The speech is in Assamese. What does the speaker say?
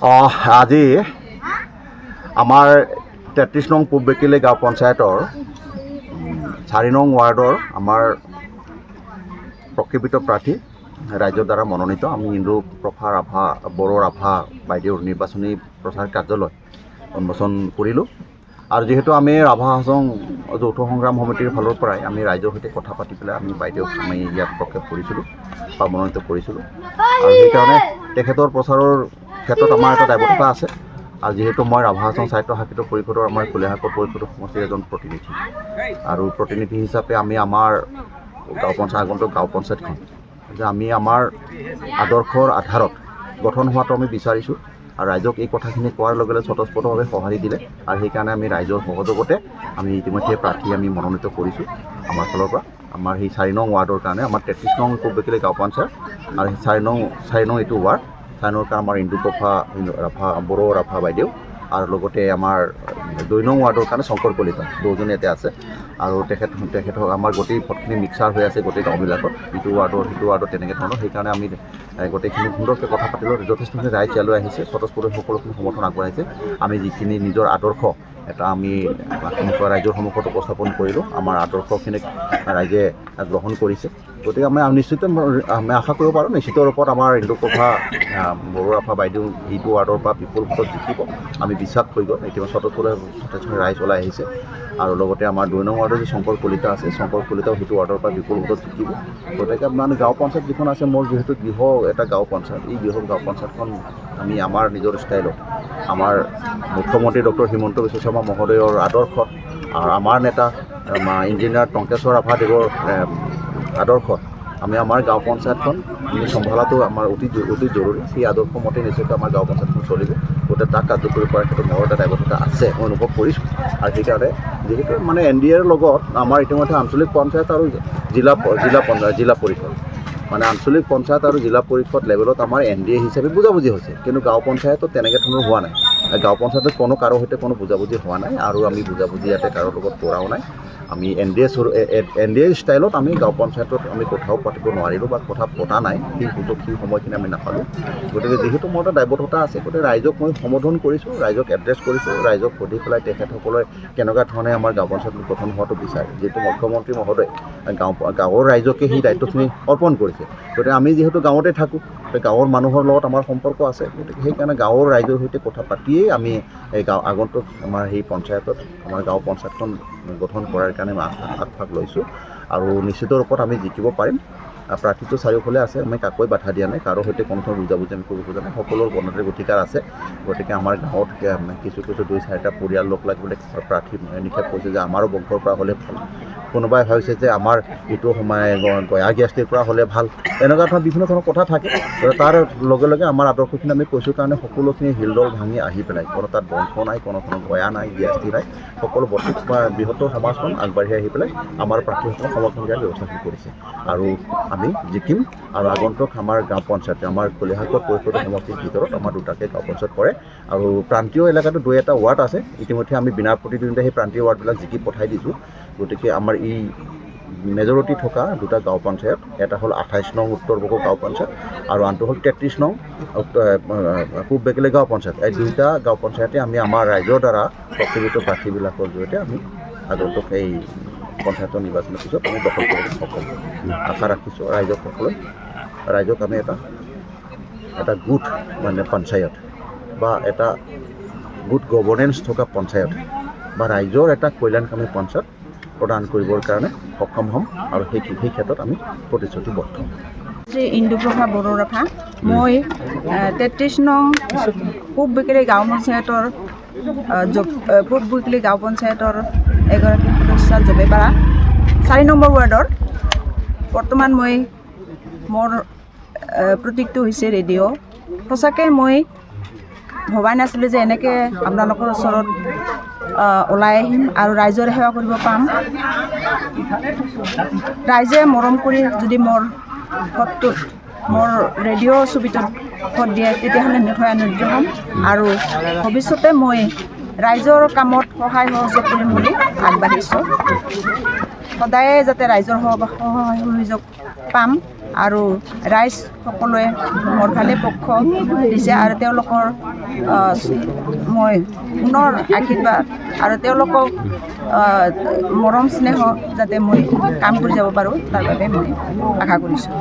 আজি আমাৰ 33 নং পূব বেকিলি গাঁও পঞ্চায়তৰ 4 নং ৱাৰ্ডৰ আমাৰ প্ৰক্ষেপিত প্ৰাৰ্থী ৰাইজৰ দ্বাৰা মনোনীত আমি ইন্দ্ৰপ্ৰভা ৰাভা বড়ো ৰাভা বাইদেউৰ নিৰ্বাচনী প্ৰচাৰ কাৰ্যালয় উন্মোচন কৰিলোঁ। আৰু যেহেতু আমি ৰাভা হাছং যৌথ সংগ্ৰাম সমিতিৰ ফালৰ পৰাই আমি ৰাইজৰ সৈতে কথা পাতি পেলাই আমি বাইদেউক আমি ইয়াত প্ৰক্ষেপ কৰিছিলোঁ বা মনোনীত কৰিছিলোঁ। আৰু সেইকাৰণে তেখেতৰ প্ৰচাৰৰ ক্ষেত্ৰত আমাৰ এটা দায়বদ্ধতা আছে। আৰু যেহেতু মই ৰাভা হাছং সাহিত্য শাসিত পৰিষদৰ আমাৰ কলীয়াহাটৰ পৰিষদৰ সমষ্টিৰ এজন প্ৰতিনিধি আৰু প্ৰতিনিধি হিচাপে আমি আমাৰ গাঁও পঞ্চায়ত আগন্তুক গাঁও পঞ্চায়তখন যে আমি আমাৰ আদৰ্শৰ আধাৰত গঠন হোৱাটো আমি বিচাৰিছোঁ। আৰু ৰাইজক এই কথাখিনি কোৱাৰ লগে লগে স্বতঃস্ফূৰ্তভাৱে সঁহাৰি দিলে আৰু সেইকাৰণে আমি ৰাইজৰ সহযোগতে আমি ইতিমধ্যে প্ৰাৰ্থী আমি মনোনীত কৰিছোঁ আমাৰ ফালৰ পৰা। আমাৰ সেই 4 নং ৱাৰ্ডৰ কাৰণে আমাৰ 33 নং পূব বেকিলি গাঁও পঞ্চায়ত আৰু সেই 4 নং এইটো ৱাৰ্ড 4 নং কাৰণে আমাৰ ইন্দ্ৰপ্ৰভা ৰাভা বড়ো ৰাভা বাইদেউ আৰু লগতে আমাৰ 2 নং ৱাৰ্ডৰ কাৰণে শংকৰ কলিতা দুজনী ইয়াতে আছে। আৰু তেখেতক আমাৰ গোটেই ভোটখিনি মিক্সাৰ হৈ আছে গোটেই গাঁওবিলাকত ইটো ৱাৰ্ডৰ সিটো ৱাৰ্ডৰ তেনেকৈ ধৰণৰ। সেইকাৰণে আমি গোটেইখিনি সুন্দৰকৈ কথা পাতিলোঁ। যথেষ্টখিনি ৰাইজ ইয়ালৈ আহিছে, স্বতঃস্ফূৰ্ত সকলোখিনি সমৰ্থন আগবঢ়াইছে। আমি যিখিনি নিজৰ আদৰ্শ এটা আমি ৰাইজৰ সন্মুখত উপস্থাপন কৰিলোঁ, আমাৰ আদৰ্শখিনিক ৰাইজে গ্ৰহণ কৰিছে। গতিকে আমি নিশ্চিত আমি আশা কৰিব পাৰোঁ নিশ্চিত ৰূপত আমাৰ ইন্দ্ৰপ্ৰভা বড়ো ৰাভা বাইদেউ এইটো ৱাৰ্ডৰ পৰা বিপুল ভোটত জিকিব আমি বিশ্বাস হৈ গ'ল। এতিয়া যথেষ্ট ৰাইজ ওলাই আহিছে। আৰু লগতে আমাৰ 2 নং ৱাৰ্ডৰ যি শংকৰ কলিতা আছে, শংকৰ কলিতাও সেইটো ৱাৰ্ডৰ পৰা বিপুল ভোটত জিকিব। গতিকে মানে গাঁও পঞ্চায়ত যিখন আছে মোৰ যিহেতু গৃহ এটা গাঁও পঞ্চায়ত, এই গৃহ গাঁও পঞ্চায়তখন আমি আমাৰ নিজৰ ষ্টাইলত আমাৰ মুখ্যমন্ত্ৰী ডক্টৰ হিমন্ত বিশ্ব শৰ্মা মহোদয়ৰ আদৰ্শত আৰু আমাৰ নেতা ইঞ্জিনিয়াৰ টংকেশ্বৰ ৰাভাদেৱৰ আদৰ্শত আমি আমাৰ গাঁও পঞ্চায়তখন আমি চম্ভালাটো আমাৰ অতি জৰুৰী। সেই আদৰ্শ মতে নিশ্চয়কৈ আমাৰ গাঁও পঞ্চায়তখন চলিব। গতিকে তাক কাৰ্যকৰী কৰাৰ ক্ষেত্ৰত মোৰ এটা দায়বদ্ধতা আছে, মই অনুভৱ কৰিছোঁ। আৰু সেইকাৰণে যিহেতু মানে NDAৰ লগত আমাৰ ইতিমধ্যে আঞ্চলিক পঞ্চায়ত আৰু জিলা পৰিষদ মানে আঞ্চলিক পঞ্চায়ত আৰু জিলা পৰিষদ লেভেলত আমাৰ NDA হিচাপে বুজাবুজি হৈছে, কিন্তু গাঁও পঞ্চায়তত তেনেকৈ ধৰণৰ হোৱা নাই। গাঁও পঞ্চায়তত কাৰো সৈতে কোনো বুজাবুজি হোৱা নাই আৰু আমি বুজাবুজি ইয়াতে কাৰো লগত কৰাও নাই। আমি NDA ষ্টাইলত আমি গাঁও পঞ্চায়তত আমি কথাও পাতিব নোৱাৰিলোঁ বা কথা পতা নাই, সেই সুযোগ সেই সময়খিনি আমি নাপালোঁ। গতিকে যিহেতু মোৰ এটা দায়বদ্ধতা আছে, গতিকে ৰাইজক মই সম্বোধন কৰিছোঁ, ৰাইজক এড্ৰেছ কৰিছোঁ, ৰাইজক সুধি পেলাই তেখেতসকলে কেনেকুৱা ধৰণে আমাৰ গাঁও পঞ্চায়ত গঠন হোৱাটো বিচাৰে। যিহেতু মুখ্যমন্ত্ৰী মহোদয় গাঁৱৰ ৰাইজকে সেই দায়িত্বখিনি অৰ্পণ কৰিছে। গতিকে আমি যিহেতু গাঁৱতে থাকোঁ, গাঁৱৰ মানুহৰ লগত আমাৰ সম্পৰ্ক আছে। গতিকে সেইকাৰণে গাঁৱৰ ৰাইজৰ সৈতে কথা পাতিয়েই আমি এই আগন্তুক আমাৰ সেই পঞ্চায়তত আমাৰ গাঁও পঞ্চায়তখন গঠন কৰাৰ কাৰণে আমি আগভাগ লৈছোঁ। আৰু নিশ্চিত ৰূপত আমি জিকিব পাৰিম। প্ৰাৰ্থীটো চাৰিওফালে আছে, আমি কাকোৱে বাধা দিয়া নাই, কাৰো সৈতে কোনো ধৰণৰ বুজাবুজি আমি কৰিব খোজা নাই। সকলোৰ গণতান্ত্ৰিক অধিকাৰ আছে। গতিকে আমাৰ গাঁৱত কিছু 2-4টা পৰিয়াল লগ লাগি পেলাই প্ৰাৰ্থী নিক্ষেপ কৰিছে যে আমাৰো বংশৰ পৰা হ'লে ভাল, কোনোবাই ভাবিছে যে আমাৰ ইটো সময় গয়া গেষ্টিৰ পৰা হ'লে ভাল, এনেকুৱা ধৰণৰ বিভিন্ন ধৰণৰ কথা থাকে। তাৰ লগে লগে আমাৰ আদৰ্শখিনি আমি কৈছোঁ কাৰণে সকলোখিনি হিলদল ভাঙি আহি পেলাই কোনো তাত বংশ নাই, কোনো গয়া নাই, গেষ্টি নাই, সকলো বৃহত্তৰ সমাজখন আগবাঢ়ি আহি পেলাই আমাৰ প্ৰাৰ্থীসকলক সমৰ্থন দিয়াৰ ব্যৱস্থাখিনি কৰিছে। আৰু আমি জিকিম। আৰু আগন্তুক আমাৰ গাঁও পঞ্চায়ত আমাৰ কলীয়াহাটৰ পৰিষদৰ সমষ্টিৰ ভিতৰত আমাৰ 2টাকৈ গাঁও পঞ্চায়ত পৰে। আৰু প্ৰান্তীয় এলেকাটো 2-এটা ৱাৰ্ড আছে, ইতিমধ্যে আমি বিনা প্ৰতিদ্বন্দ্বিতাই সেই প্ৰান্তীয় ৱাৰ্ডবিলাক জিকি পঠাই দিছোঁ। গতিকে আমাৰ এই মেজৰিটি থকা 2টা গাঁও পঞ্চায়ত, এটা হ'ল 28 নং উত্তৰ বগো গাঁও পঞ্চায়ত আৰু আনটো হ'ল 33 নং পূব বেকিলি গাঁও পঞ্চায়ত। এই 2টা গাঁও পঞ্চায়তে আমি আমাৰ ৰাইজৰ দ্বাৰা প্ৰক্ষেপিত প্ৰাৰ্থীবিলাকৰ জৰিয়তে আমি আগন্তুক এই পঞ্চায়তৰ নিৰ্বাচনৰ পিছত আমি দখল কৰিবলৈ সক্ষম হ'ম। আশা ৰাখিছোঁ ৰাইজক আমি এটা গুড মানে পঞ্চায়ত বা এটা গুড গভৰ্নেন্স থকা পঞ্চায়ত বা ৰাইজৰ এটা কল্যাণকামী পঞ্চায়ত প্ৰদান কৰিবৰ কাৰণে সক্ষম হ'ম। আৰু সেই ক্ষেত্ৰত আমি প্ৰতিশ্ৰুতিবদ্ধ। শ্ৰী ইন্দ্ৰপ্ৰভা বড়ো ৰাভা, মই 33 নং পূব বেকিলি গাঁও পঞ্চায়তৰ এগৰাকী সদস্য জবেপাৰা 4 নম্বৰ ৱাৰ্ডৰ। বৰ্তমান মোৰ প্ৰতীকটো হৈছে ৰেডিঅ'। সঁচাকৈ মই ভবাই নাছিলোঁ যে এনেকৈ আপোনালোকৰ ওচৰত ওলাই আহিম আৰু ৰাইজৰ সেৱা কৰিব পাম। ৰাইজে মৰম কৰি যদি মোৰ ৰেডিঅ' ছবিটোত ভোট দিয়ে তেতিয়াহ'লে নিশ্চয় আনন্দিত হ'ম। আৰু ভৱিষ্যতে মই ৰাইজৰ কামত সহায় সহযোগ কৰিম বুলি আগবাঢ়িছোঁ। সদায়ে যাতে ৰাইজৰ সহায় সুযোগ পাম আৰু ৰাইজ সকলোৱে মোৰ ভালে পক্ষ দিছে আৰু তেওঁলোকৰ মই পুনৰ আশীৰ্বাদ আৰু তেওঁলোকক মৰম স্নেহ যাতে মই কাম কৰি যাব পাৰোঁ তাৰ বাবে মই আশা কৰিছোঁ।